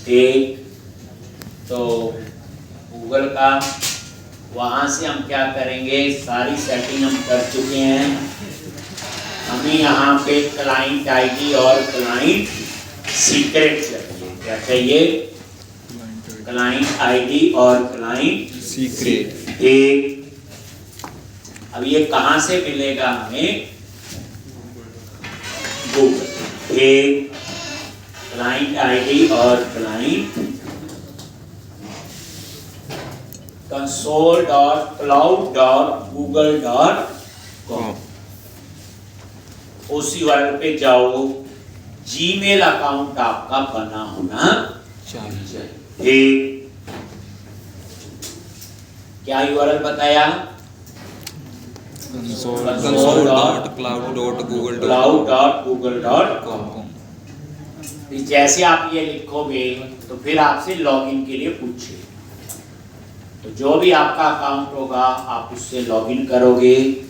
ठीक, तो गूगल का वहाँ से हम क्या करेंगे, सारी सेटिंग हम कर चुके हैं। हमें यहाँ पे क्लाइंट आईडी और क्लाइंट सीक्रेट चाहिए। क्या चाहिए? क्लाइंट आईडी और क्लाइंट सीक्रेट। ठीक, अब ये कहाँ से मिलेगा हमें? गूगल। ठीक, क्लाइंट आईडी और क्लाइंट console.cloud.google.com, उसी URL पे जाओ। जीमेल अकाउंट आपका बना होना चाहिए। ठीक, क्या URL बताया? console.cloud.google.com। जैसे आप ये लिखोगे तो फिर आपसे लॉगिन के लिए पूछेगा। तो जो भी आपका अकाउंट होगा आप उससे लॉगिन करोगे।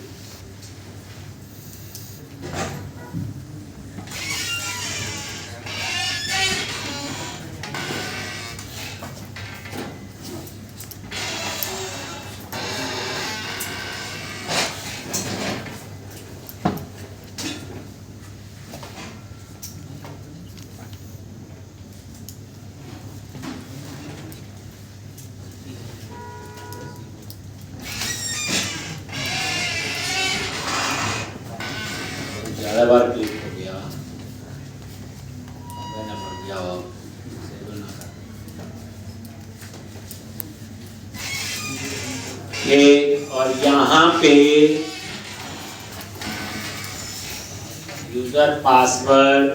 ज़्यादा बार क्लिक हो गया, नंबर दिया हो ये, और यहाँ पे यूजर पासवर्ड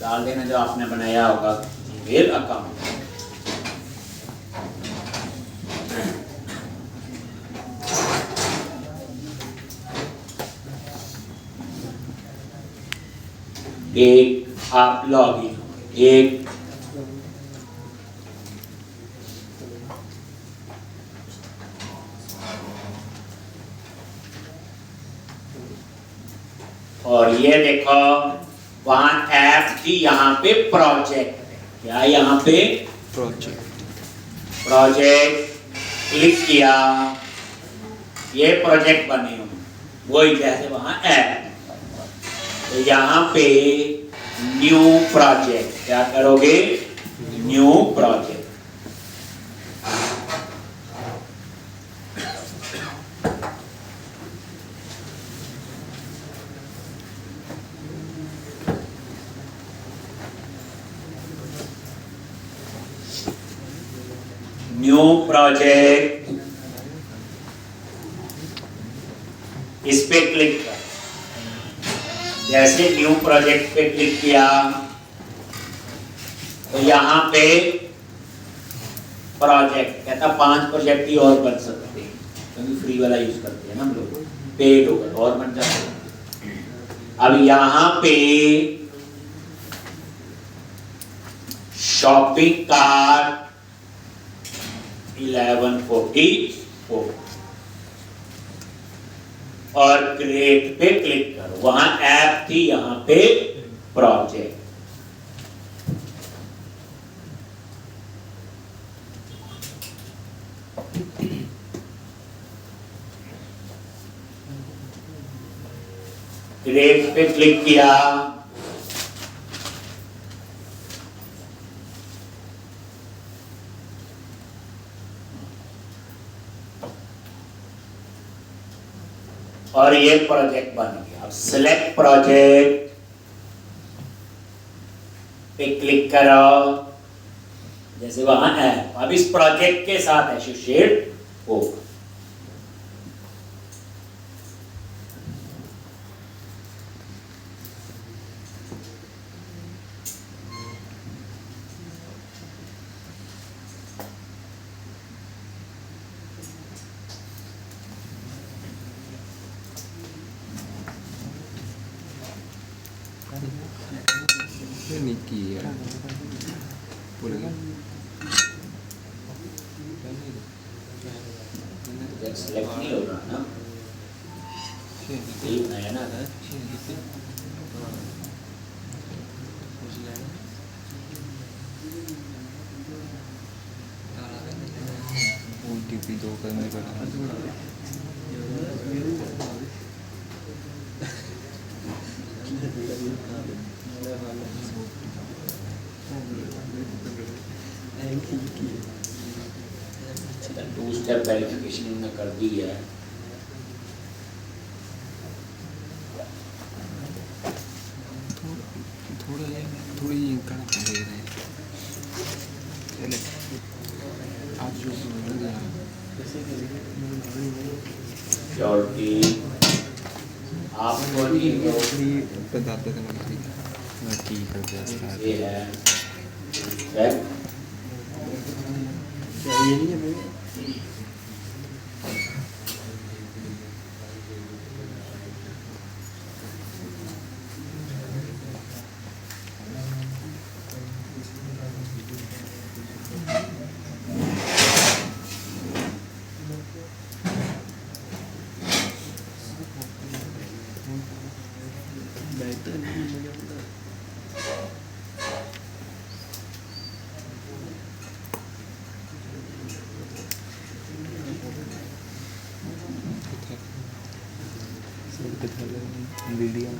डाल देना जो आपने बनाया होगा जीमेल अकाउंट। एक आप लॉगिन, एक और ये देखो वहां ऐप थी, यहाँ पे प्रोजेक्ट है। क्या यहाँ पे? प्रोजेक्ट क्लिक किया, ये प्रोजेक्ट बने हुए वही जैसे वहां ऐप। तो यहाँ पे न्यू प्रोजेक्ट, क्या करोगे? New project. न्यू प्रोजेक्ट, इस पे क्लिक कर। जैसे न्यू प्रोजेक्ट पे क्लिक किया तो यहाँ पे प्रोजेक्ट कहता 5 प्रोजेक्ट ही और बन सकते हैं, क्योंकि फ्री वाला यूज करते हैं ना हम लोग, पेड होगा और बन जाते हैं। अब यहाँ पे शॉपिंग कार्ट 1144 और क्रिएट पे क्लिक करो। वहां ऐप थी, यहाँ पे प्रोजेक्ट। क्रिएट पे क्लिक किया, और ये प्रोजेक्ट बन गया। अब सिलेक्ट प्रोजेक्ट पे क्लिक करो, जैसे वहां है। अब इस प्रोजेक्ट के साथ एसोसिएट होगा। Niki ya. Boleh kan? select नहीं हो रहा ना, ठीक नया ना था। कि 2 करने पड़ा। टू स्टेप वेरिफिकेशन उन्होंने कर दी है। थोड़ी इनका दे रहे हैं। आज जो सिक्योरिटी आपको नहीं तो बताते थे मैं ठीक कर दिया। ये है चेक। वीडियो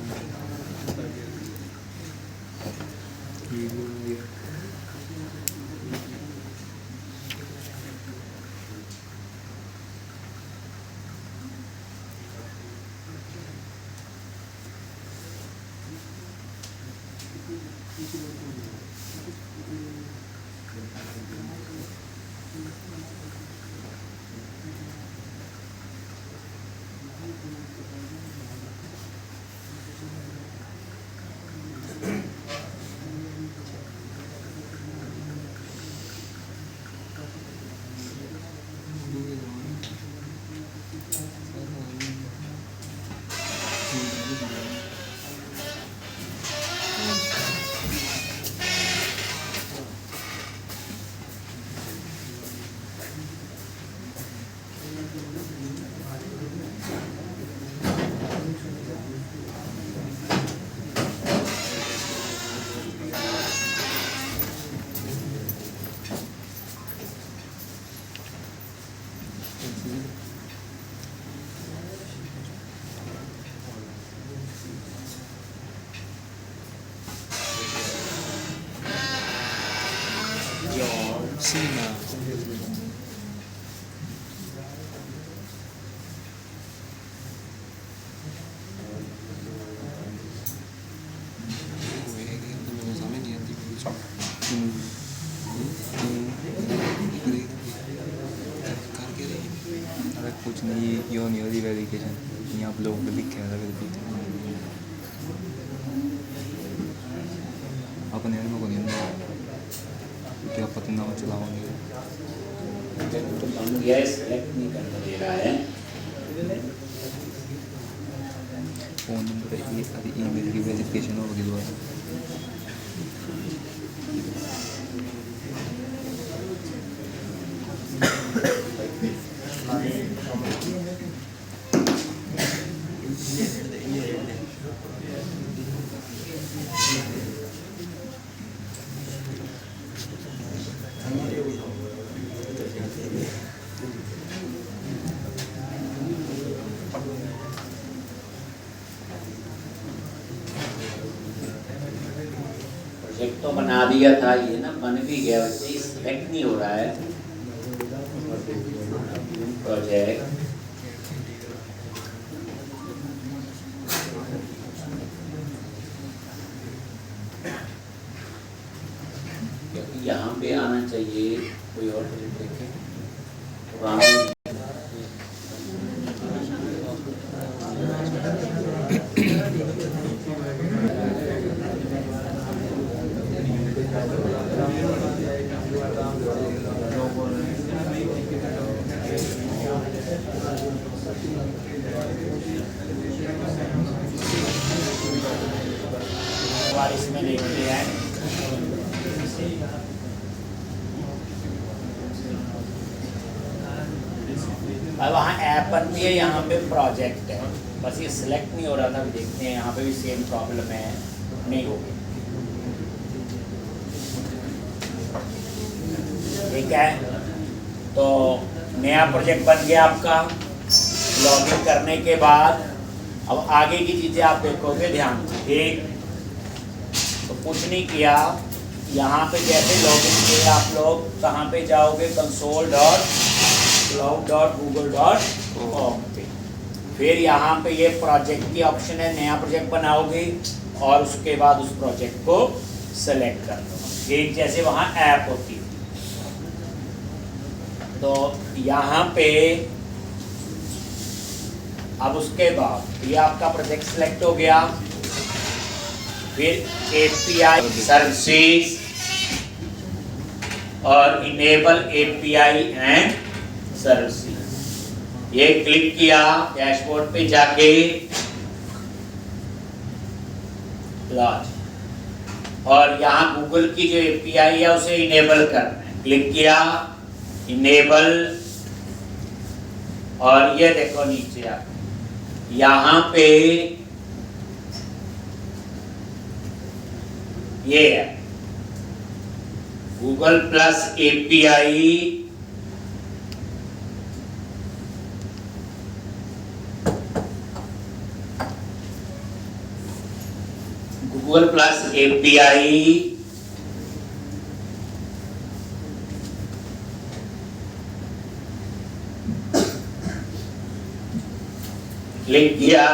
सीमा कुछ नहीं यो नहीं हो रही वेरिफिकेशन यहाँ आप लोगों को लिखे अपने को नहीं क्या पता ना चलाओगे तो बन गया सेलेक्ट नहीं करने दे रहा है। फ़ोन नंबर ईमेल की वेरिफिकेशन होगी दोबारा। प्रोजेक्ट तो बना दिया था, ये ना बन भी गया, वैसे ही सिलेक्ट नहीं हो रहा है प्रोजेक्ट। क्योंकि यहाँ पे आना चाहिए कोई और प्रोजेक्ट देखे पुराना। इसमें देखते हैं अब वहाँ ऐप बनती है, यहाँ पे प्रोजेक्ट है, बस ये सिलेक्ट नहीं हो रहा था। देखते हैं यहाँ पे भी सेम प्रॉब्लम है, नहीं होगी। ठीक है, तो नया प्रोजेक्ट बन गया आपका। लॉगिन करने के बाद अब आगे की चीज़ें आप देखोगे ध्यान से। एक तो कुछ नहीं किया, यहाँ पे जैसे लॉगिन किए आप लोग कहाँ पे जाओगे, console.cloud.google.com पे। फिर यहाँ पे ये प्रोजेक्ट की ऑप्शन है, नया प्रोजेक्ट बनाओगे और उसके बाद उस प्रोजेक्ट को सेलेक्ट कर लो। एक जैसे वहाँ ऐप होती है, तो यहाँ पे अब उसके बाद ये आपका प्रोजेक्ट सेलेक्ट हो गया। फिर API सर्विसेज और इनेबल API एंड सर्विसेज, ये क्लिक किया डैशबोर्ड पे जाके लॉन्च, और यहाँ गूगल की जो API है उसे इनेबल करना है। क्लिक किया इनेबल, और ये देखो नीचे आप यहाँ पे ये है Google plus API Google plus API click किया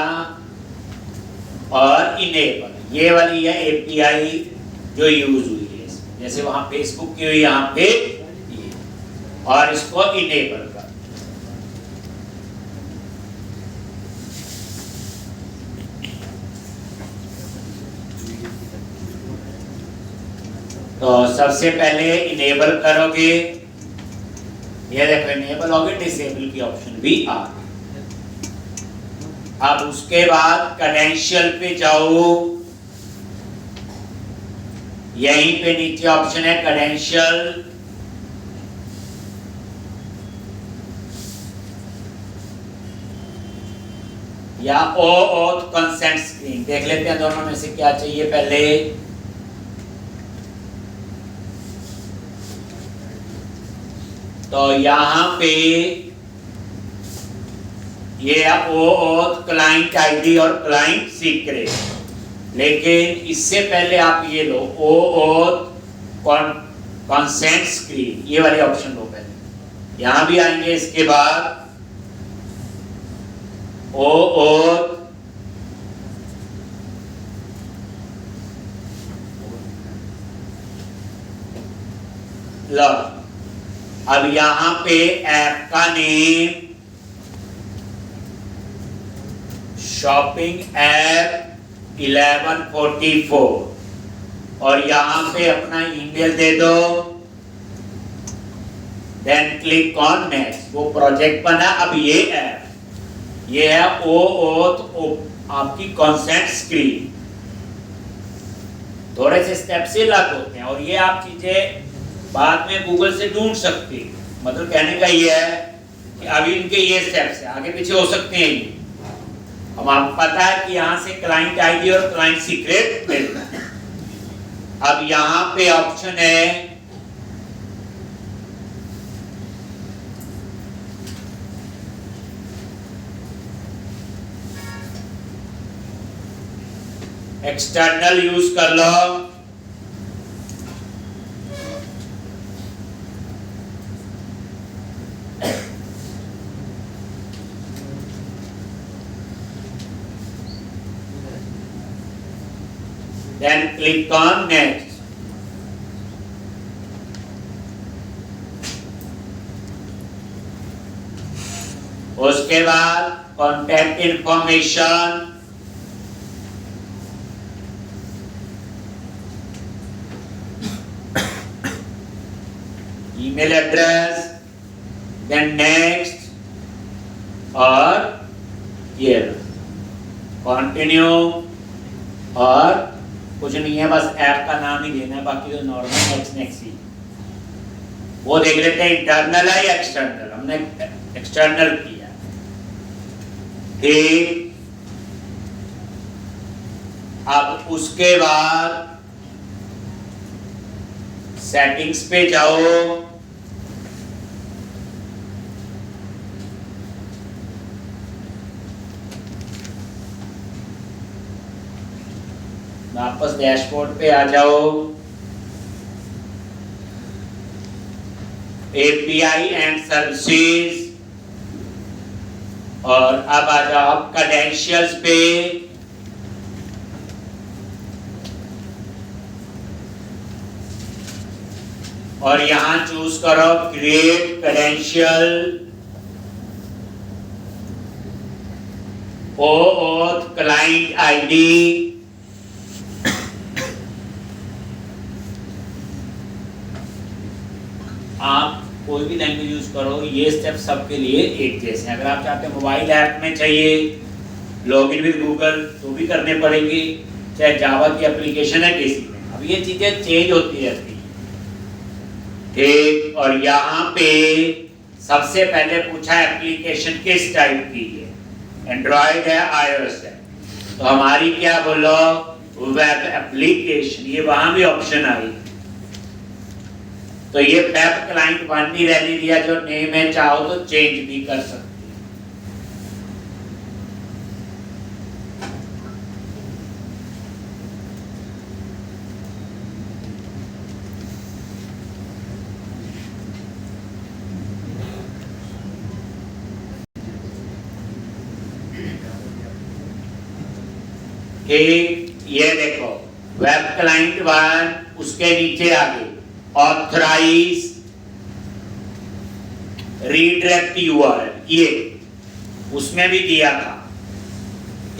और इनेबल, ये वाली है API जो यूज हुई है, जैसे वहां फेसबुक की हुई, यहाँ पे ये, और इसको इनेबल कर। तो सबसे पहले इनेबल करोगे, ये देखो इनेबल हो गया, डिसेबल की ऑप्शन भी आ गई। अब उसके बाद क्रेडेंशियल पे जाओ, यहीं पे नीचे ऑप्शन है क्रेडेंशियल, या OAuth कंसेंट स्क्रीन। देख लेते हैं दोनों में से क्या चाहिए पहले। तो यहां पे ये है OAuth क्लाइंट आईडी और क्लाइंट सीक्रेट, लेकिन इससे पहले आप ये लो OAuth कंसेंट स्क्रीन, ये वाले ऑप्शन लो पहले। यहां भी आएंगे इसके बाद OAuth लॉग। अब यहां पे ऐप का नेम शॉपिंग ऐप 1144, और यहां पे अपना ईमेल दे दो, देन क्लिक ऑन नेक्स्ट। वो प्रोजेक्ट बना। अब ये ऐप, ये है OAuth आपकी कंसेंट स्क्रीन। थोड़े से स्टेप से लग होते हैं, और ये आप चीजें बाद में गूगल से ढूंढ सकते हैं। मतलब कहने का ये है कि अभी इनके ये स्टेप्स है, आगे पीछे हो सकते हैं ये। अब आपको पता है कि यहां से क्लाइंट आईडी और क्लाइंट सीक्रेट मिलता है। अब यहां पे ऑप्शन है एक्सटर्नल, यूज कर लो। Then click on next. उसके बाद contact information, email address, then next, और ये कंटिन्यू, और कुछ नहीं है, बस ऐप का नाम ही देना है, बाकी तो नॉर्मल नेक्स्ट नेक्स्ट ही। वो देख लेते हैं इंटरनल है या एक्सटर्नल। हमने एक्सटर्नल किया, ठीक। अब उसके बाद सेटिंग्स पे जाओ, वापस डैशबोर्ड पे आ जाओ। एपीआई एंड सर्विसेज, और अब आ जाओ क्रेडेंशियल्स पे। और यहां चूज करो create credential, OAuth client ID, आप कोई भी लैंग्वेज यूज करो, ये स्टेप सबके लिए एक जैसे हैं। अगर आप चाहते हैं मोबाइल ऐप में चाहिए लॉगिन विद गूगल तो भी करने पड़ेंगे, चाहे जावा की एप्लीकेशन है किसी में, अब ये चीजें चेंज होती रहती है। ठीक, और यहाँ पे सबसे पहले पूछा एप्लीकेशन किस टाइप की है, एंड्रॉइड है iOS है, तो हमारी क्या बोलो वेब एप्लीकेशन, ये वहां भी ऑप्शन आई, तो ये वेब क्लाइंट 1 ही रहने दिया, जो नेम है चाहो तो चेंज भी कर सकते। ये देखो वेब क्लाइंट 1, उसके नीचे आगे ऑथराइज रीडायरेक्ट यूआरएल, ये उसमें भी दिया था।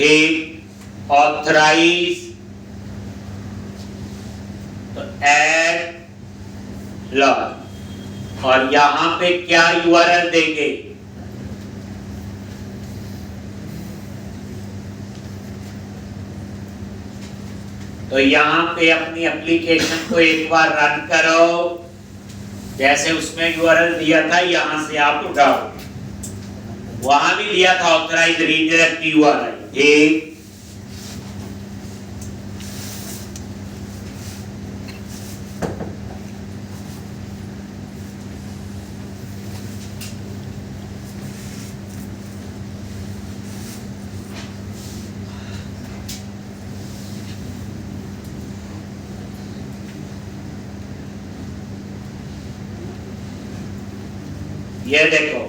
एक ऑथराइज, तो ऐड लॉग, और यहां पे क्या यूआरएल देंगे, तो यहां पे अपनी एप्लीकेशन को एक बार रन करो, जैसे उसमें यूआरएल दिया था यहां से आप उठाओ, वहां भी दिया था ऑथराइज रीडायरेक्ट यूआरएल। एक ये देखो,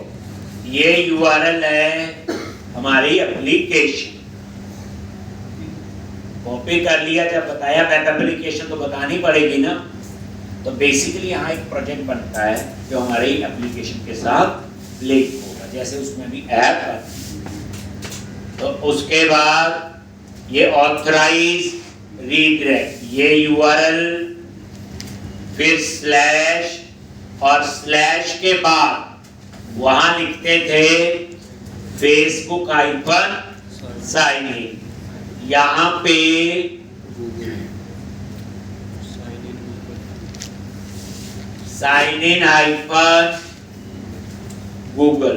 ये यूआरएल है हमारी एप्लीकेशन, कॉपी कर लिया, जब बताया वेब एप्लीकेशन तो बतानी पड़ेगी ना। तो बेसिकली यहाँ एक प्रोजेक्ट बनता है जो हमारी एप्लीकेशन के साथ लिंक होगा, जैसे उसमें भी ऐप है। तो उसके बाद ये ऑथराइज रीडायरेक्ट, ये यूआरएल, फिर स्लैश, और स्लैश के बाद वहां लिखते थे फेसबुक हाइफन साइन इन, यहां पे साइन इन हाइफन गूगल,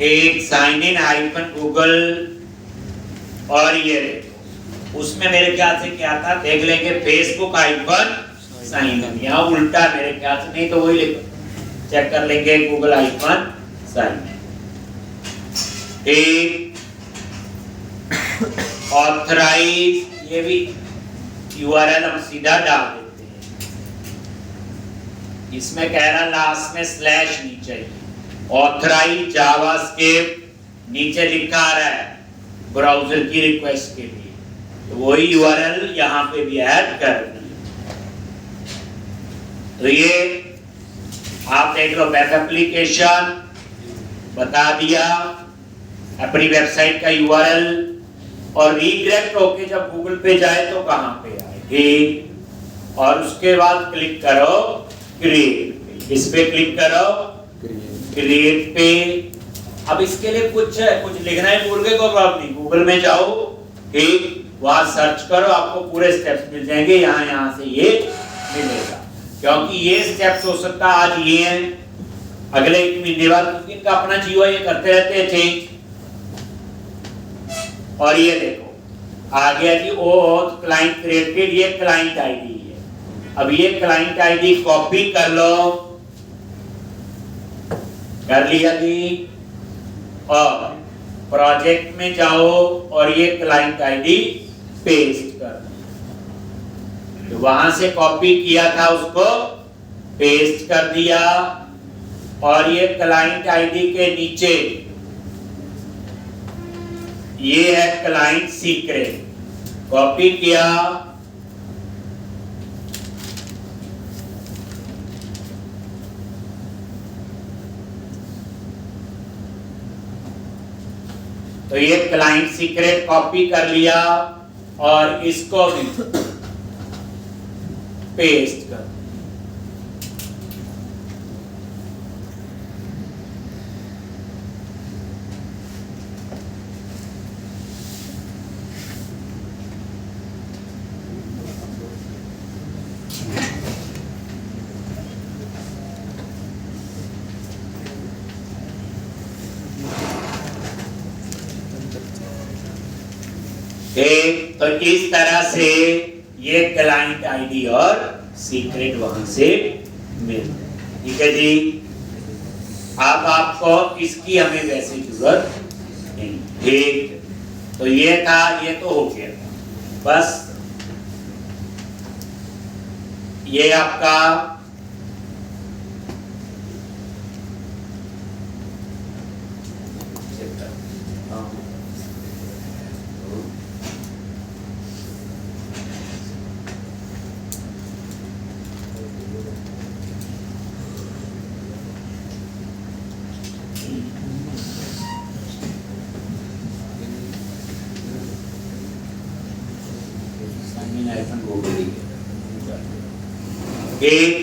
एक साइन इन हाइफन गूगल, और ये उसमें मेरे ख्याल से क्या था देख लेंगे, फेसबुक हाइफन साइन इन, यहाँ उल्टा मेरे ख्याल से, नहीं तो वही लिखो, चेक कर लेंगे, Google hyphen sign in. Authorize, ये भी यूआरएल हम सीधा डाल देते हैं, इसमें कह रहा लास्ट में स्लैश नहीं चाहिए, ऑथराइज जावास्क्रिप्ट, नीचे लिखा आ रहा है ब्राउजर की रिक्वेस्ट के लिए, तो वही यूआरएल यहां पे भी ऐड कर दी। तो ये आप देख लो, वेब एप्लीकेशन बता दिया, अपनी वेबसाइट का यूआरएल, और रीडायरेक्ट होके जब गूगल पे जाए तो कहां पे आए, और उसके बाद क्लिक करो क्रिएट, इस पे क्लिक करो क्रिएट पे। अब इसके लिए कुछ लिखना ही भूल गए कोई प्रॉब्लम नहीं, गूगल में जाओ, ठीक, वहां सर्च करो, आपको पूरे स्टेप्स मिल जाएंगे, यहाँ से ये मिलेगा, क्योंकि ये स्टेप्स हो सकता आज ये हैं, अगले 1 महीने बाद, क्योंकि इनका अपना जीओ ये करते रहते हैं चेंज। और ये देखो आ गया जी OAuth क्लाइंट क्रिएटेड, ये क्लाइंट आईडी है। अब ये क्लाइंट आईडी कॉपी कर लो कर लिया जी। और प्रोजेक्ट में जाओ और ये क्लाइंट आईडी पेस्ट कर दो। तो वहां से कॉपी किया था उसको पेस्ट कर दिया, और ये क्लाइंट आईडी के नीचे ये है क्लाइंट सीक्रेट, कॉपी किया, तो ये क्लाइंट सीक्रेट कॉपी कर लिया और इसको भी पेस्ट कर। तो इस तरह से ये क्लाइंट आईडी और सीक्रेट वहां से मिल जाए। ठीक है जी। अब आपको इसकी हमें वैसे जरूरत नहीं। ठीक, तो ये था, ये तो हो गया। बस ये आपका एक।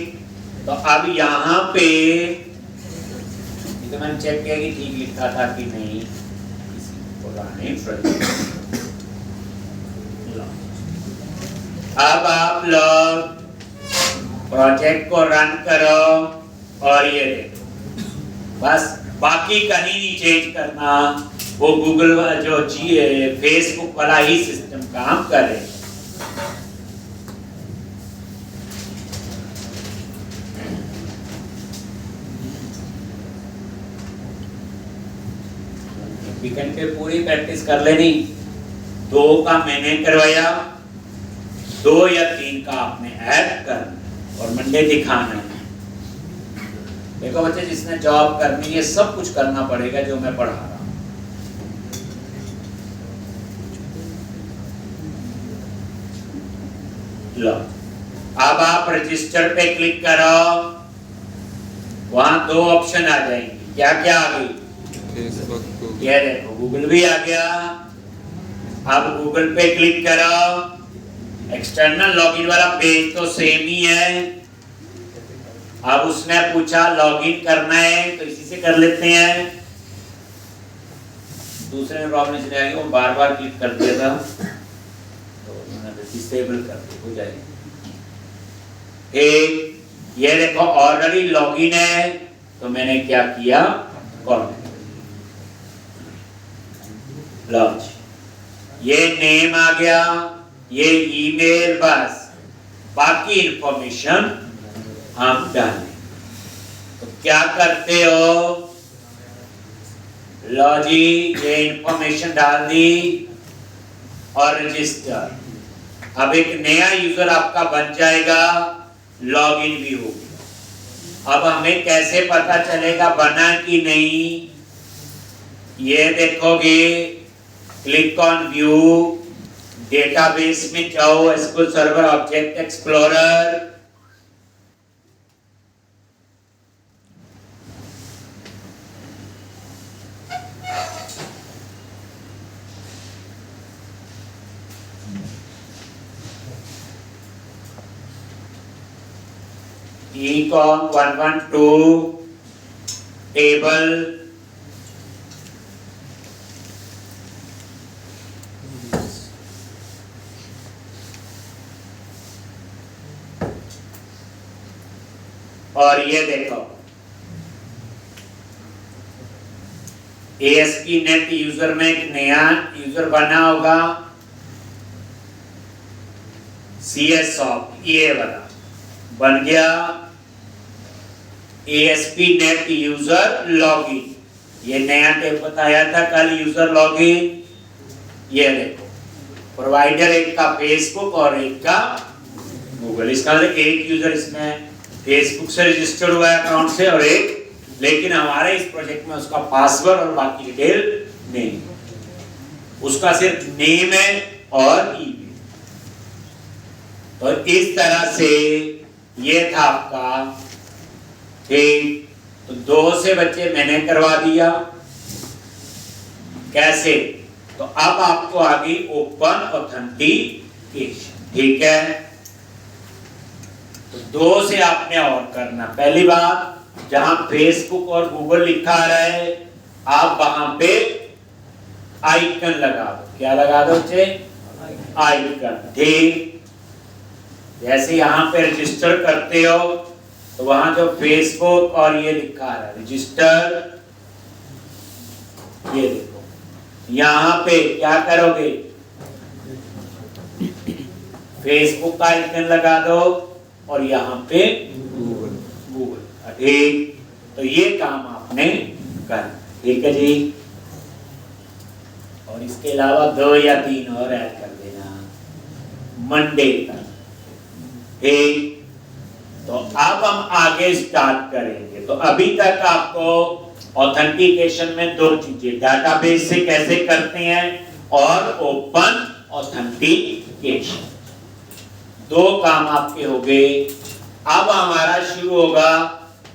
तो अब यहाँ पे तो मैंने चेक किया कि ठीक लिखा था कि नहीं, पुराने अब आप लोग प्रोजेक्ट को रन करो और ये देखो, बस बाकी कहीं नहीं चेंज करना। वो गूगल जो फेसबुक वाला ही सिस्टम काम करे। वीकेंड पे पूरी प्रैक्टिस कर लेनी। 2 का मैंने करवाया, 2 या 3 का आपने ऐड करना और मंडे दिखाना है। देखो बच्चे, जिसने जॉब करनी है सब कुछ करना पड़ेगा जो मैं पढ़ा रहा हूं। लो, अब आप रजिस्टर पे क्लिक करो, वहां 2 ऑप्शन आ जाएंगे। क्या क्या आ गई? ये देखो गूगल भी आ गया। अब गूगल पे क्लिक करो। एक्सटर्नल लॉगिन वाला पेज तो सेम ही है। अब उसने पूछा लॉगिन करना है, तो इसी से कर लेते हैं। दूसरे में प्रॉब्लम इसलिए आई, वो बार बार क्लिक कर दिया था तो मैंने डिसेबल कर दिया, हो जाएगा। ये देखो ऑलरेडी लॉगिन है, तो मैंने क्या किया, कॉल लॉन्च। ये नेम आ गया, ये ईमेल, बस बाकी इंफॉर्मेशन हम डालें। तो क्या करते हो, लो जी, ये इंफॉर्मेशन डाल दी और रजिस्टर। अब एक नया यूजर आपका बन जाएगा, लॉगिन भी होगी। अब हमें कैसे पता चलेगा बना कि नहीं, ये देखोगे, क्लिक ऑन व्यू, डेटाबेस में जाओ, SQL server object explorer, ecom 112 table, और ये देखो ASP.NET यूजर में एक नया यूजर बना होगा, CS Soft, ये वाला बन गया। ASP.NET यूजर लॉगिन, ये नया टैब बताया था कल, यूजर लॉगिन। ये देखो प्रोवाइडर एक का फेसबुक और एक का गूगल, इसका मतलब एक यूजर इसमें फेसबुक से रजिस्टर्ड हुआ है अकाउंट से और एक, लेकिन हमारे इस प्रोजेक्ट में उसका पासवर्ड और बाकी डिटेल नहीं, उसका सिर्फ नेम है और ईमेल। तो इस तरह से ये था आपका, ठीक। तो 2 से बच्चे मैंने करवा दिया, कैसे? तो अब आपको आगे ओपन ऑथेंटिकेशन, ठीक है। तो 2 से आपने और करना। पहली बात, जहां फेसबुक और गूगल लिखा आ रहा है आप वहां पे आइकन लगा दो। क्या लगा दो बच्चे? आइकन, ठीक। जैसे यहाँ पे रजिस्टर करते हो तो वहां जो फेसबुक और ये लिखा आ रहा है रजिस्टर, ये देखो यहाँ पे क्या करोगे, फेसबुक का आइकन लगा दो और यहाँ पे गूगल, ठीक। तो ये काम आपने करना, ठीक है जी। और इसके अलावा 2 या 3 और ऐड कर देना मंडे तक, ठीक। तो अब हम आगे स्टार्ट करेंगे। तो अभी तक आपको ऑथेंटिकेशन में 2 चीजें, डाटाबेस से कैसे करते हैं और ओपन ऑथेंटिकेशन, 2 काम आपके हो गए। अब हमारा शुरू होगा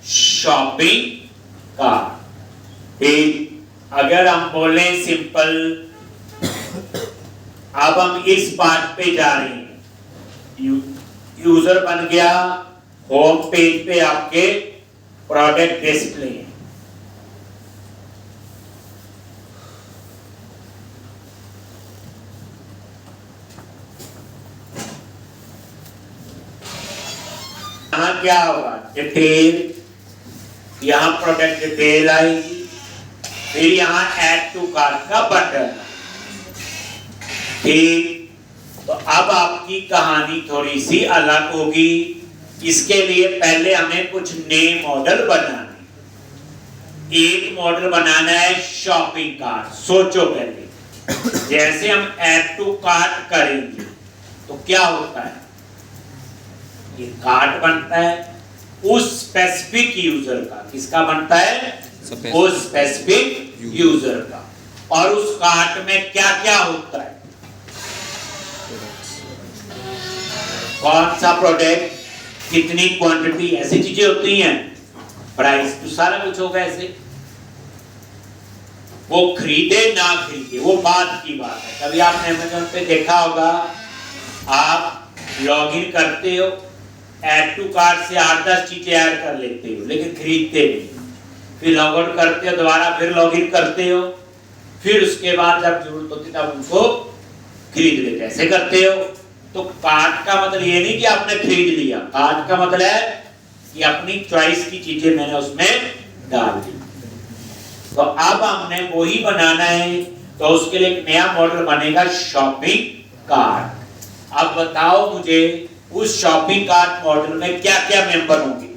शॉपिंग कार्ट, ठीक। अगर हम बोले सिंपल, अब हम इस पार्ट पे जा रहे हैं। यूजर बन गया, होम पेज पे आपके प्रोडक्ट डिस्प्ले है। यहाँ क्या होगा, डिटेल, यहाँ प्रोडक्ट डिटेल आएगी, फिर यहाँ ऐड टू कार्ट का बटन, ठीक। तो अब आपकी कहानी थोड़ी सी अलग होगी। इसके लिए पहले हमें कुछ नए मॉडल बनाने, एक मॉडल बनाना है शॉपिंग कार्ट। सोचो पहले, जैसे हम ऐड टू कार्ट करेंगे तो क्या होता है, ये कार्ट बनता है उस स्पेसिफिक यूजर का, किसका बनता है, उस स्पेसिफिक यूजर का। और उस कार्ट में क्या क्या होता है, कौन सा प्रोडक्ट, कितनी क्वांटिटी, ऐसी चीजें होती हैं, प्राइस, तो सारा कुछ होगा ऐसे। वो खरीदे ना खरीदे वो बात की बात है। कभी आपने अमेज़न पे देखा होगा, आप लॉगिन करते हो, ऐड टू कार्ट से 8-10 चीजें ऐड कर लेते हो लेकिन खरीदते नहीं, फिर लॉग आउट करते हो, दोबारा फिर लॉगिन करते हो, फिर उसके बाद जब जरूरत होती तब उनको खरीद लेते, ऐसे करते हो। तो कार्ट का मतलब ये नहीं कि आपने खरीद लिया, कार्ट का मतलब है कि अपनी चॉइस की चीजें मैंने उसमें डाल दी। तो अब हमने वही बनाना है, तो उसके लिए एक नया मॉडल बनेगा शॉपिंग कार्ट। अब बताओ मुझे उस शॉपिंग कार्ट मॉडल में क्या क्या मेंबर होंगे,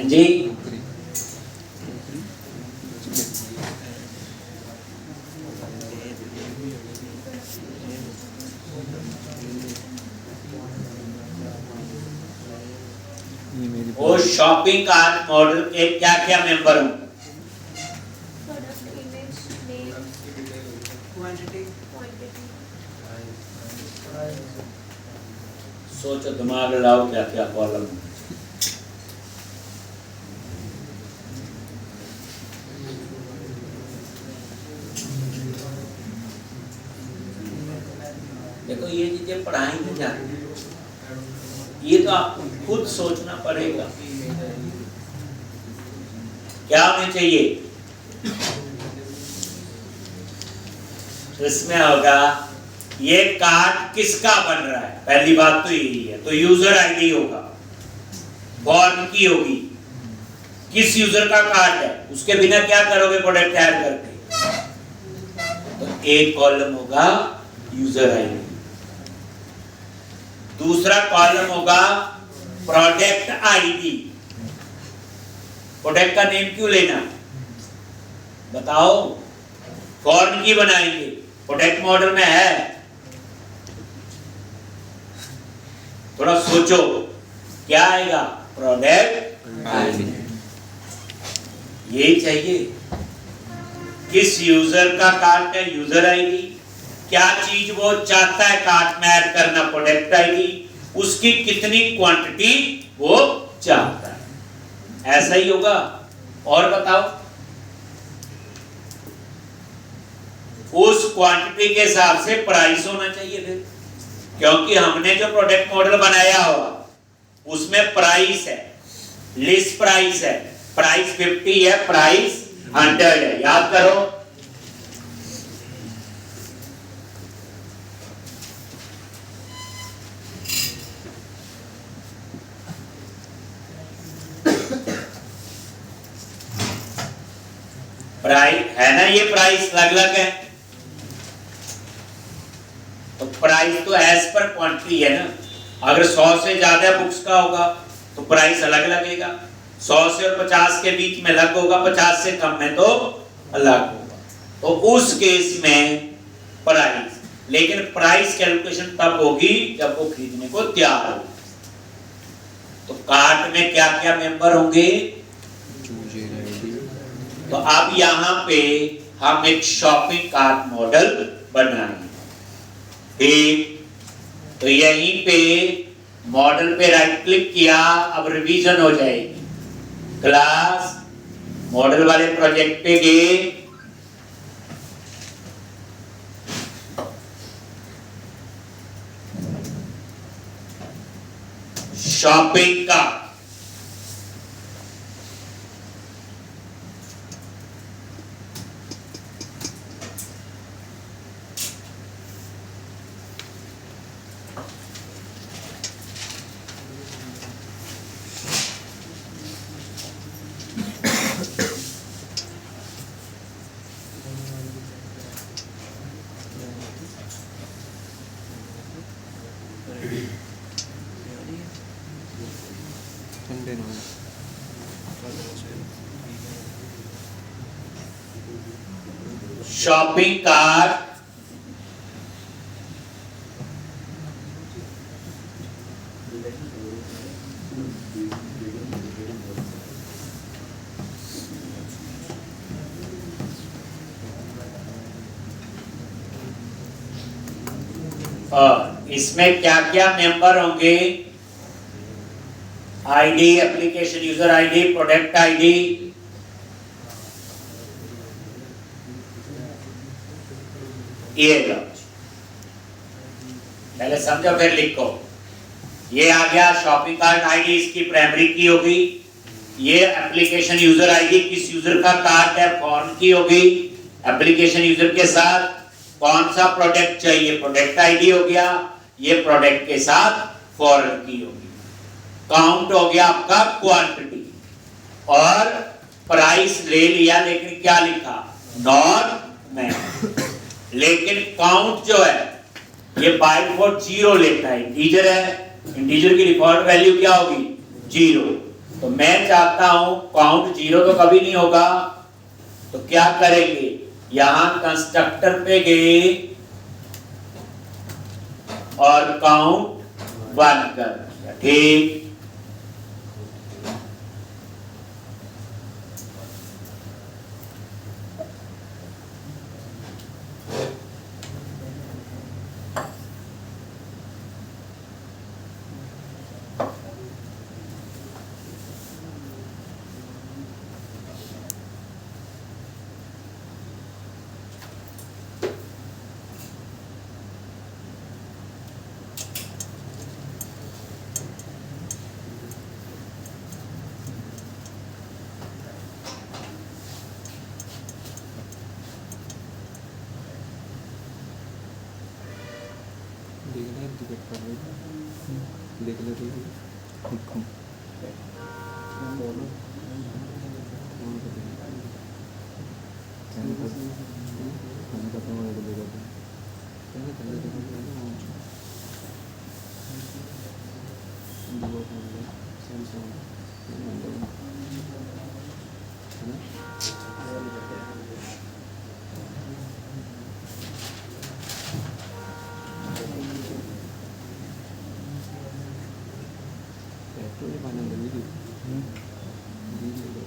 जी? वो शॉपिंग कार्ट मॉडल के क्या क्या मेंबर होंगे, सोचो, दिमाग लगाओ क्या क्या कॉलम है। देखो ये चीजें पढ़ाई में जाती है, ये तो आपको खुद सोचना पड़ेगा क्या होना चाहिए। तो इसमें होगा ये कार्ड किसका बन रहा है, पहली बात तो यही है, तो यूजर आईडी होगा, फॉर्म की होगी, किस यूजर का कार्ड है, उसके बिना क्या करोगे प्रोडक्ट तैयार करके। तो एक कॉलम होगा यूजर आईडी, दूसरा कॉलम होगा प्रोडक्ट आईडी। प्रोडक्ट का नेम क्यों लेना बताओ, फॉर्म की बनाएंगे, प्रोडक्ट मॉडल में है, थोड़ा सोचो क्या आएगा, प्रोडक्ट आईडी। यही चाहिए, किस यूजर का कार्ट है, यूजर आईडी, क्या चीज वो चाहता है कार्ट में ऐड करना, प्रोडक्ट आईडी, उसकी कितनी क्वांटिटी वो चाहता है, ऐसा ही होगा। और बताओ, उस क्वांटिटी के हिसाब से प्राइस होना चाहिए फिर, क्योंकि हमने जो प्रोडक्ट मॉडल बनाया हुआ उसमें प्राइस है, लिस्ट प्राइस है, प्राइस 50 है, प्राइस 100 है, याद करो। प्राइस है ना, ये प्राइस अलग अलग है, तो प्राइस तो एज पर क्वांटिटी है ना। अगर 100 से ज्यादा बुक्स का होगा तो प्राइस अलग लगेगा, 100 से और 50 के बीच में अलग होगा, 50 से कम में तो अलग होगा। तो उस केस में प्राइस, लेकिन प्राइस कैलकुलेशन तब होगी जब वो खरीदने को तैयार हो। तो कार्ट में क्या क्या मेंबर होंगे, तो अब यहाँ पे हम एक शॉपिंग कार्ट मॉडल बनाएंगे, ठीक। तो यहीं पे मॉडल पे राइट क्लिक किया, अब रिवीजन हो जाएगी, क्लास मॉडल वाले प्रोजेक्ट पे गए, शॉपिंग कार्ट, शॉपिंग कार्ट, और इसमें क्या क्या मेंबर होंगे, ID, application user ID, product ID, ये लो पहले समझो फिर लिखो। ये आ गया शॉपिंग कार्ट आईडी, इसकी प्राइमरी की होगी, ये एप्लीकेशन यूजर आईडी किस यूजर का कार्ट है, फॉर्म की होगी, एप्लीकेशन यूजर के साथ कौन सा प्रोडक्ट चाहिए, प्रोडक्ट आईडी हो गया, ये प्रोडक्ट के साथ फॉर्म की होगी, काउंट हो गया आपका क्वांटिटी, और प्राइस ले लिया, लेकिन क्या लिखा, नॉट मैन, लेकिन काउंट जो है ये बाय डिफॉल्ट 0 लेता है, इंटीजर है, इंटीजर की डिफॉल्ट वैल्यू क्या होगी 0, तो मैं चाहता हूं काउंट 0 तो कभी नहीं होगा, तो क्या करेंगे, यहां कंस्ट्रक्टर पे गए और काउंट 1 कर दिया, ठीक। देख ले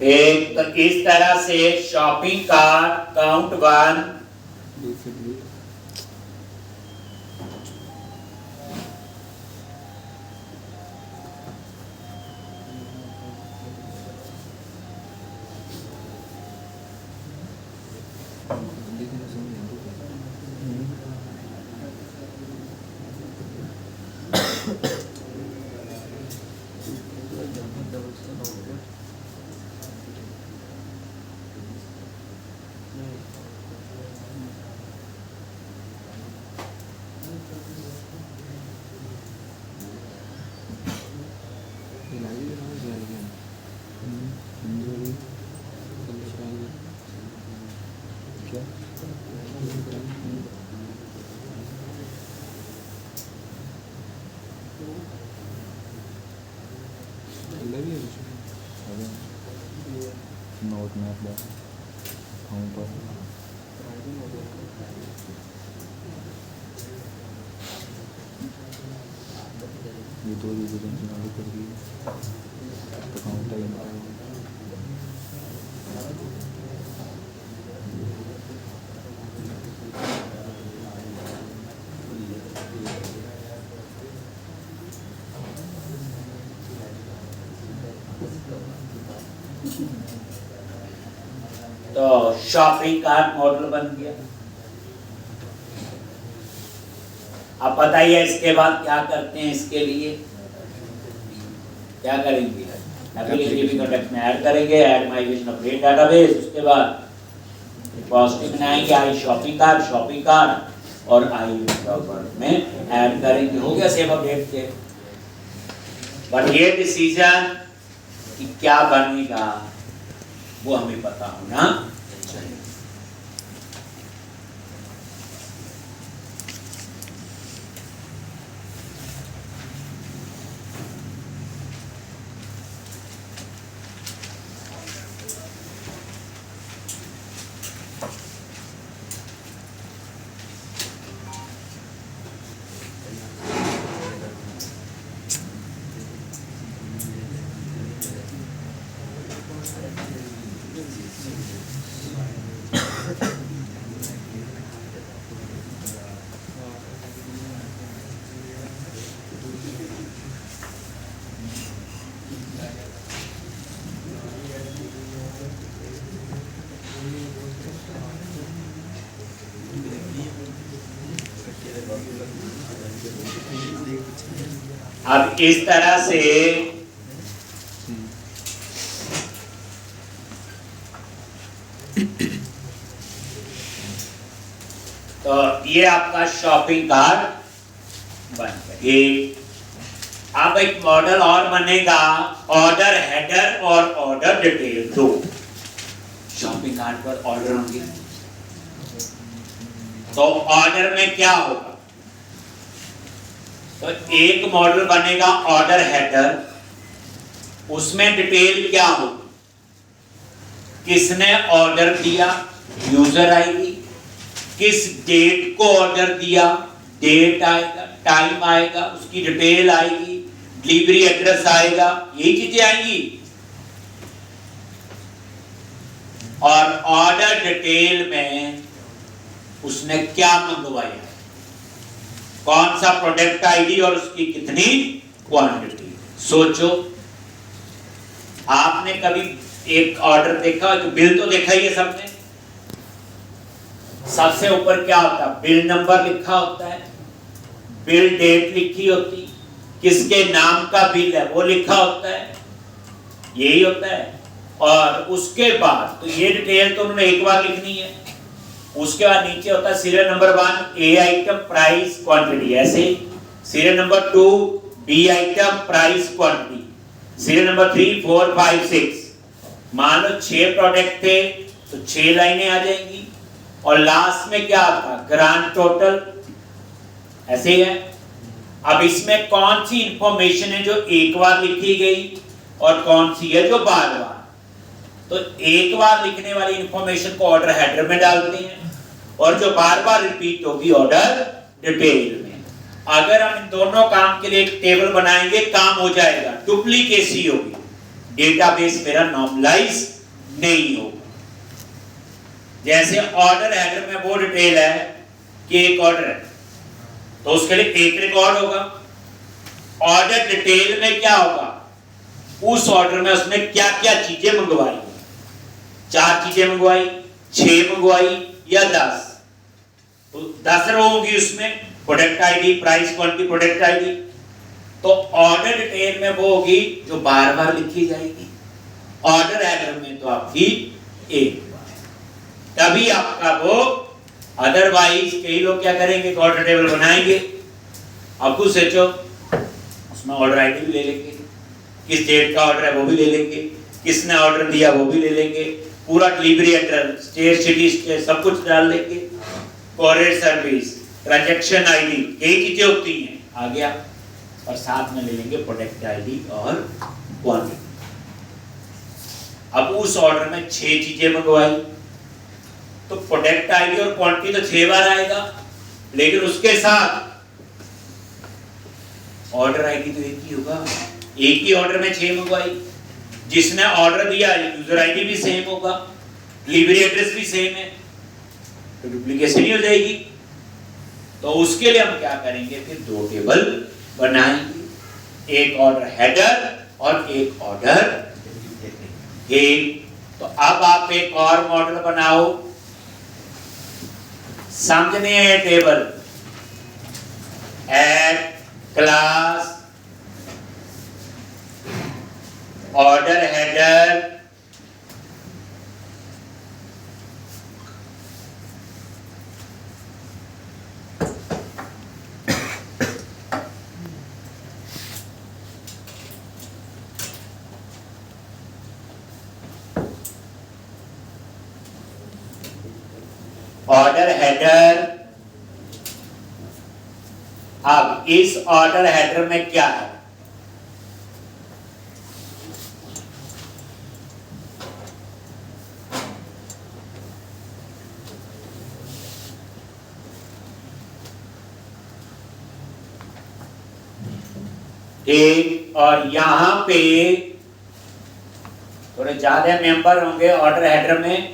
एक तो इस तरह से शॉपिंग कार्ट काउंट 1, नोट में अपना हम पर ये दो टेंशन आगे कर दी तो काउंट टाइम तो शॉपिंग कार्ट मॉडल बन गया। अब बताइए इसके बाद क्या करते हैं, इसके लिए क्या करेंगे? एप्लीकेशन कॉन्टेक्ट में ऐड करेंगे, ऐड माइग्रेशन अपडेट डेटाबेस, उसके बाद पॉजिटिव बनाएंगे आई शॉपिंग कार्ट और आई में ऐड करेंगे। हो गया सेव अपडेट के। बट ये डिसीजन कि क्या बनेगा वो हमें पता होना चाहिए। अब इस तरह से तो ये आपका शॉपिंग कार्ट बन गया। अब एक मॉडल और बनेगा, ऑर्डर हेडर और ऑर्डर डिटेल। दो शॉपिंग कार्ट पर ऑर्डर होंगे तो ऑर्डर में क्या होगा? तो एक मॉडल बनेगा ऑर्डर हेडर, उसमें डिटेल क्या होगी? किसने ऑर्डर दिया, यूजर आईडी, किस डेट को ऑर्डर दिया, डेट आएगा, टाइम आएगा, उसकी डिटेल आएगी, डिलीवरी एड्रेस आएगा, यही चीजें आएंगी। और ऑर्डर डिटेल में उसने क्या मंगवाया, कौन सा प्रोडक्ट आईडी और उसकी कितनी क्वांटिटी। सोचो, आपने कभी एक ऑर्डर देखा तो बिल तो देखा ही है सबने। सबसे ऊपर क्या होता है? बिल नंबर लिखा होता है, बिल डेट लिखी होती, किसके नाम का बिल है वो लिखा होता है, यही होता है। और उसके बाद तो ये डिटेल तो उन्होंने एक बार लिखनी है। उसके बाद नीचे होता है serial number 1 A item price quantity, ऐसे serial number 2 B item price quantity, serial number 3, 4, 5, 6, मान लो 6 प्रोडक्ट थे तो 6 लाइनें आ जाएंगी और लास्ट में क्या था, ग्रांड टोटल, ऐसे ही है। अब इसमें कौन सी इंफॉर्मेशन है जो एक बार लिखी गई और कौन सी है जो बार बार? तो एक बार लिखने वाली इंफॉर्मेशन को ऑर्डर हेडर में डालते हैं और जो बार बार रिपीट होगी ऑर्डर डिटेल में। अगर हम इन दोनों काम के लिए एक टेबल बनाएंगे काम हो जाएगा, डुप्लीकेसी होगी, डेटाबेस मेरा नॉर्मलाइज नहीं होगा। जैसे ऑर्डर हेडर में वो डिटेल है कि एक ऑर्डर है तो उसके लिए एक रिकॉर्ड होगा। ऑर्डर डिटेल में क्या होगा, उस ऑर्डर में उसने क्या क्या चीजें मंगवाई, 4 चीजें मंगवाई, 6 मंगवाई या 10, तो 10 रो होगी उसमें, product ID, price, quantity, product ID. तो ऑर्डर डिटेल में वो होगी जो बार बार लिखी जाएगी, ऑर्डर हेडर में तो आपकी एक बार, तभी आपका वो। अदरवाइज कई लोग क्या करेंगे, ऑर्डर टेबल बनाएंगे, अब कुछ सोचो उसमें ऑर्डर आईडी भी ले लेंगे, किस डेट का ऑर्डर है वो भी ले लेंगे, किसने ऑर्डर दिया वो भी ले लेंगे, पूरा delivery address, state, city, state सब कुछ डाल लेंगे, कोरियर सर्विस, ट्रांजैक्शन आईडी, कई चीजें होती हैं, आ गया। और साथ में ले लेंगे प्रोडक्ट आईडी और क्वांटिटी। अब उस ऑर्डर में 6 चीजें मंगवाई तो प्रोडक्ट आईडी और क्वांटिटी तो 6 बार आएगा, लेकिन उसके साथ ऑर्डर आईडी तो एक ही होगा, एक ही ऑर्डर में 6 मंगवाई, जिसने ऑर्डर दिया यूजर आईडी भी सेम होगा, डिलीवरी एड्रेस भी सेम है, तो डुप्लीकेशन नहीं हो जाएगी। तो उसके लिए हम क्या करेंगे, फिर 2 टेबल बनाएंगे, एक ऑर्डर हेडर और एक ऑर्डर टेल। तो अब आप एक और मॉडल बनाओ, समझने है table, add class order header order header. अब इस ऑर्डर हेडर में क्या है, ठीक, और यहां पे थोड़े ज्यादा मेंबर होंगे ऑर्डर हेडर में,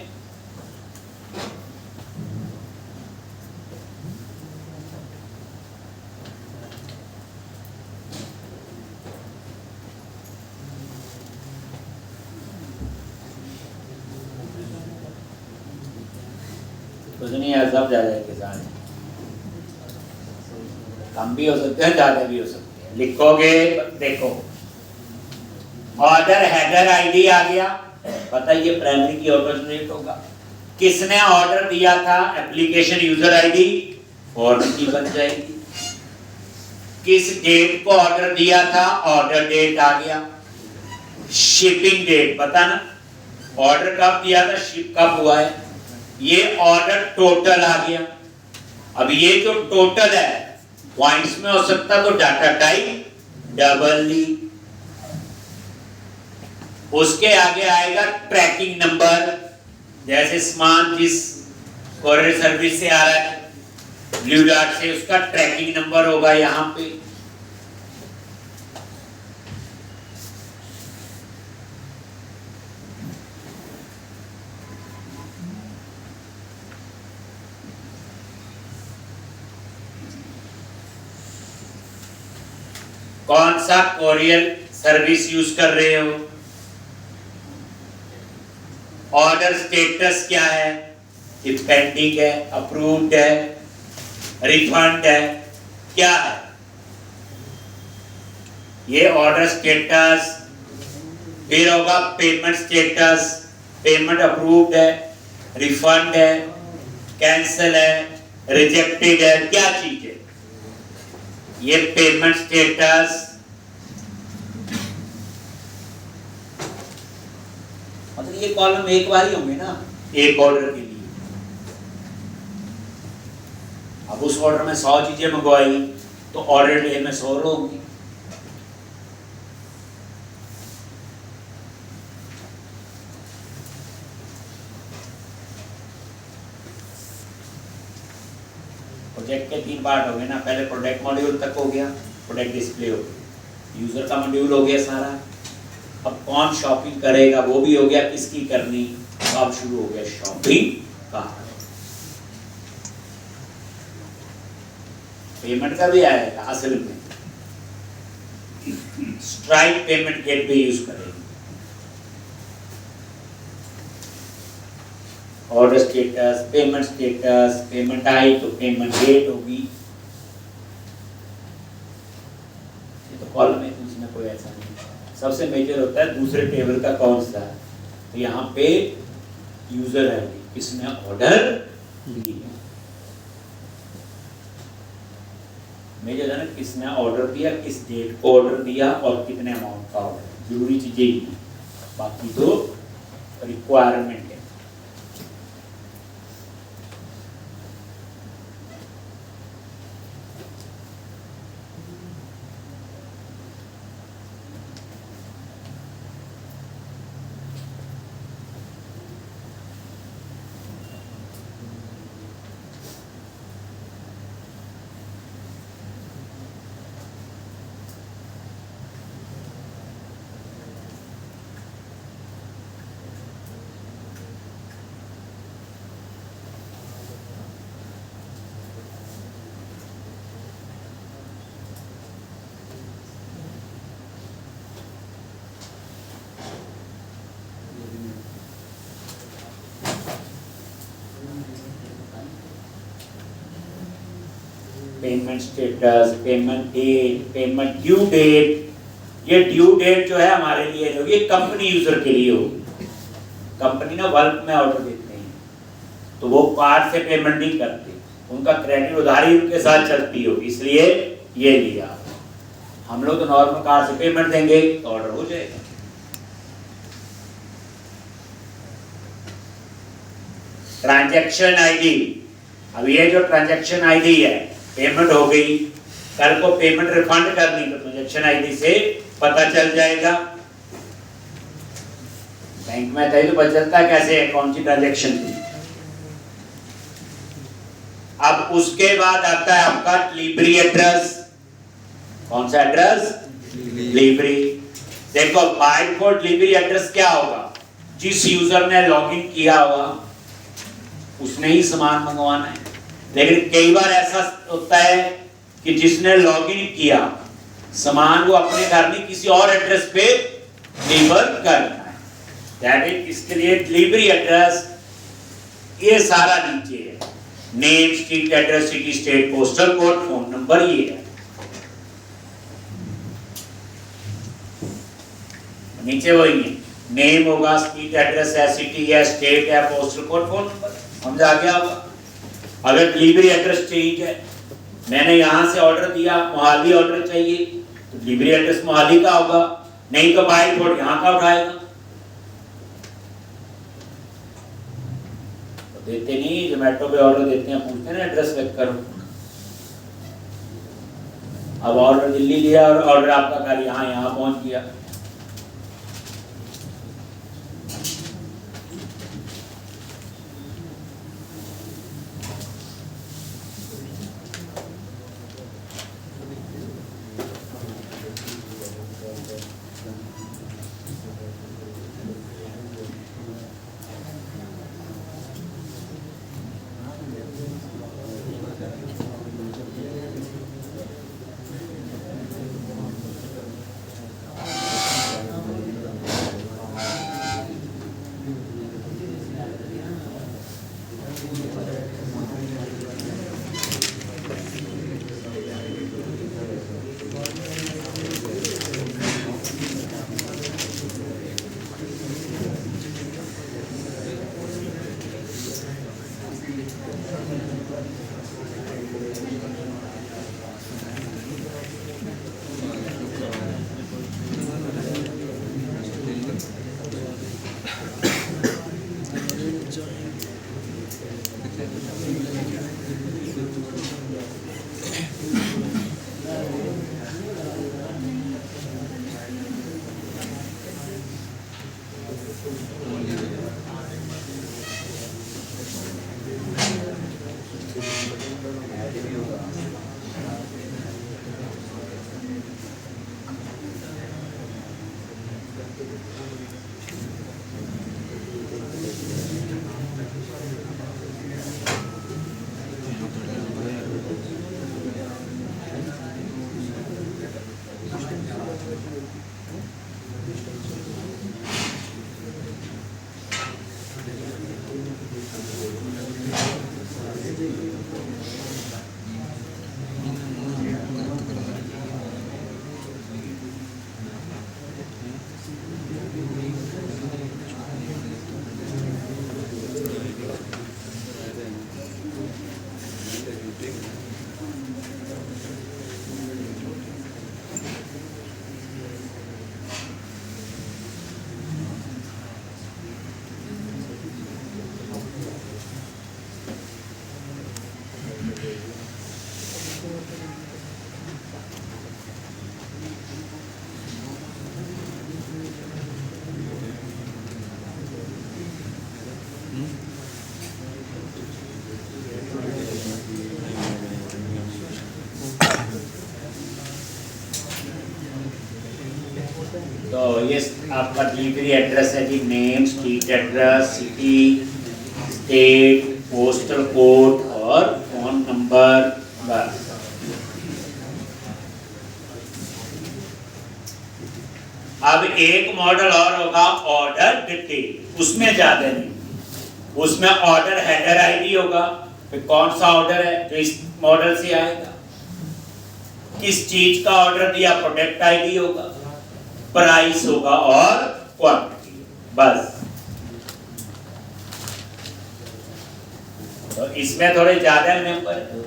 कुछ नहीं है, सब ज्यादा के साथ कम भी हो सकते हैं, ज्यादा भी हो सकते हैं। लिखोगे, देखो ऑर्डर हेडर आईडी आ गया, पता ये प्राइमरी की ऑटो जनरेट होगा, किसने ऑर्डर दिया था, एप्लीकेशन यूजर आईडी, ऑर्डर की बन जाएगी, किस डेट को ऑर्डर दिया था, ऑर्डर डेट आ गया, शिपिंग डेट पता ना, ऑर्डर कब दिया था, शिप कब हुआ है, ये ऑर्डर टोटल आ गया। अब ये जो टोटल है पॉइंट्स में हो सकता तो डाटा टाइप डबल ली, उसके आगे आएगा ट्रैकिंग नंबर, जैसे सामान जिस कोरियर सर्विस से आ रहा है ब्लू डॉट से, उसका ट्रैकिंग नंबर होगा यहां पे। कौन सा कोरियर सर्विस यूज कर रहे हो, ऑर्डर स्टेटस क्या है, कि पेंडिंग है, अप्रूव्ड है, रिफंड है, क्या है, ये ऑर्डर स्टेटस। फिर होगा पेमेंट स्टेटस, पेमेंट अप्रूव्ड है, रिफंड है, कैंसिल है, रिजेक्टेड है, क्या चीज है, ये पेमेंट स्टेटस। ये कॉलम एक बार ही होंगे ना एक ऑर्डर के लिए। अब उस ऑर्डर में 100 चीजें मंगवाई तो ऑर्डर डे में 100 रो होंगी। प्रोजेक्ट के 3 पार्ट हो गए ना, पहले प्रोडक्ट मॉड्यूल तक हो गया, प्रोडक्ट डिस्प्ले हो गया, यूजर का मॉड्यूल हो गया सारा। अब कौन शॉपिंग करेगा वो भी हो गया, किसकी करनी, तो अब शुरू हो गया शॉपिंग का। पेमेंट का भी आएगा असल में, स्ट्राइक पेमेंट गेटवे यूज करेंगे। ऑर्डर स्टेटस, पेमेंट आई तो पेमेंट डेट होगी। ये तो कॉलम है, इसमें कोई ऐसा नहीं। सबसे मेजर होता है दूसरे टेबल का कौन सा है, तो यहाँ पे यूजर है किसने ऑर्डर दिया। मेजर है ना किसने ऑर्डर दिया, किस डेट को ऑर्डर दिया और कितने अमाउंट का ऑर्डर, जरूरी चीजें ही, बाकी तो रिक्वायरमेंट है। Payment status, payment date, payment due date. ये ड्यू डेट जो है हमारे लिए होगी, कंपनी यूजर के लिए होगी। कंपनी ना बल्क में ऑर्डर देते हैं तो वो कार्ड से पेमेंट नहीं करते, उनका क्रेडिट उधारी उनके साथ चलती हो, इसलिए ये लिया। हम लोग तो नॉर्मल कार्ड से पेमेंट देंगे तो ऑर्डर हो जाएगा। ट्रांजैक्शन आईडी, अब ये जो ट्रांजैक्शन आईडी है, पेमेंट हो गई, कल को पेमेंट रिफंड करनी तो ट्रांजैक्शन आईडी से पता चल जाएगा। बैंक में तो पता चलता है कैसे है, कौन सी ट्रांजैक्शन थी। अब उसके बाद आता है आपका डिलीवरी एड्रेस। कौन सा एड्रेस? डिलीवरी। देखो बाय डिफॉल्ट डिलीवरी एड्रेस क्या होगा, जिस यूजर ने लॉगिन किया होगा उसने ही सामान मंगवाना है। लेकिन कई बार ऐसा होता है कि जिसने लॉगिन किया सामान वो अपने घर में किसी और एड्रेस पे डिलीवर करना है, दैट इज इसके लिए डिलीवरी एड्रेस। ये सारा नीचे है, name, street address, city, state, postal code, phone number, ये है नीचे। वही है, नेम होगा, स्ट्रीट एड्रेस है, सिटी है, स्टेट है, पोस्टल कोड, फोन नंबर, समझ आ गया होगा। अगर डिलीवरी एड्रेस चेंज है, मैंने यहाँ से ऑर्डर दिया, मोहाली ऑर्डर चाहिए, तो डिलीवरी एड्रेस मोहाली का होगा, नहीं तो बाय डिफॉल्ट यहाँ का उठाएगा। तो देते नहीं, जोमेटो पे ऑर्डर देते हैं, पूछते हैं ना एड्रेस चेक करो। अब ऑर्डर दिल्ली दिया और ऑर्डर आपका घर यहाँ पहुंच गया। तो ये आपका डिलीवरी एड्रेस है जी, name, street address, city, state, postal code और फोन नंबर, बस। अब एक मॉडल और होगा ऑर्डर डिटेल, उसमें ज्यादा नहीं, उसमें ऑर्डर हेडर आईडी होगा, फिर कौन सा ऑर्डर है जो इस मॉडल से आएगा, किस चीज का ऑर्डर दिया, प्रोडक्ट आईडी होगा, प्राइस होगा और क्वांटिटी, बस। तो इसमें थोड़े ज्यादा नंबर है।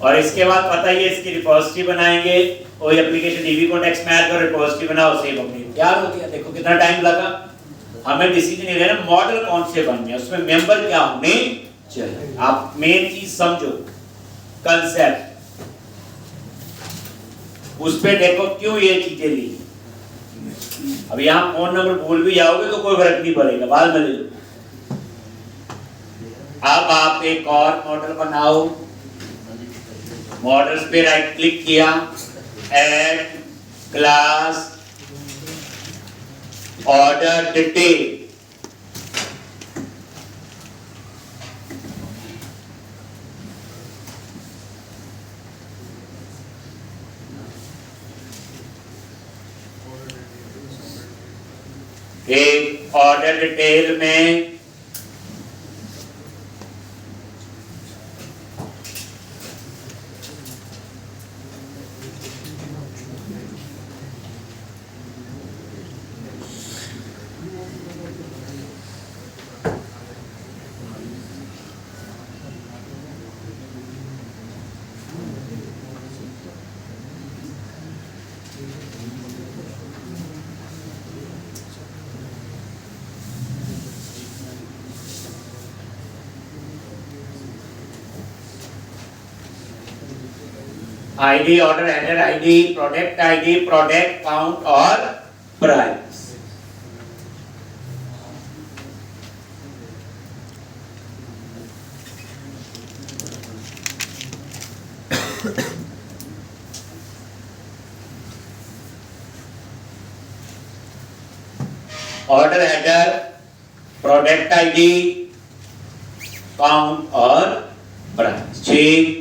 और इसके बाद पता ही है, इसकी रिपोजिटरी बनाएंगे, कोई एप्लीकेशन डीबी कॉन्टेक्स्ट में ऐड करो, रिपोजिटरी बनाओ, सेव अपनी तैयार हो गया। देखो कितना टाइम लगा, हमें डिसीजन नहीं लेना मॉडल कौन से बनने, उसमें मेंबर क्या होने चाहिए। आप मेन चीज समझो, कंसेप्ट, उस पे देखो क्यों ये चीजें ली। अब यहाँ फोन नंबर भूल भी जाओगे तो कोई फर्क नहीं पड़ेगा, बाद में ले लो। अब आप एक और मॉडल बनाओ, मॉडल्स पे राइट क्लिक किया, ऐड क्लास ऑर्डर डिटेल, एक ऑर्डर डिटेल में ID, order header ID, product count और price. Order header, product ID, count और प्राइस, 6।